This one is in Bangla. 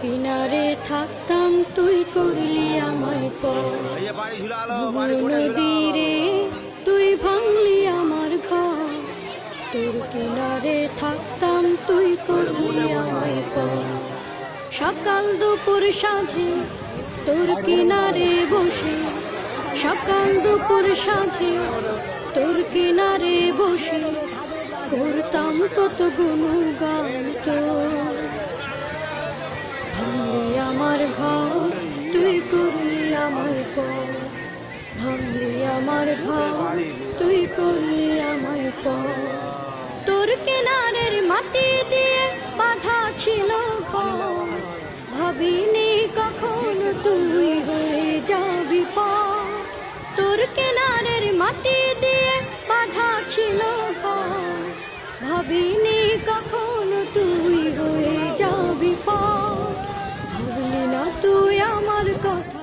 কিনারে থাকতাম তুই করলি আমায় পর, নদীরে তুই ভাঙলি আমার ঘর। তোর কিনারে থাকতাম তুই করলি আমায় পর, সকাল দুপুর সাঁঝে তোর কিনারে বসে, সকাল দুপুর সাঁঝে তোর কিনারে বসে করতাম কত গুণগান তোর। ভাঙলি আমার ঘর তুই করলি আমায় পর, ভাঙলি আমার ঘর তুই করলি আমায় পর। তোর কিনারের মাটি দিয়ে বাঁধা ছিল ঘর, ভাবিনি কখন তুই হয়ে যাবি পর। তোর কিনারের মাটি দিয়ে বাঁধা ছিল ঘর, ভাবিনি কখন তুই হয়ে যাবি পর। ভাবলি না তুই আমার কথা।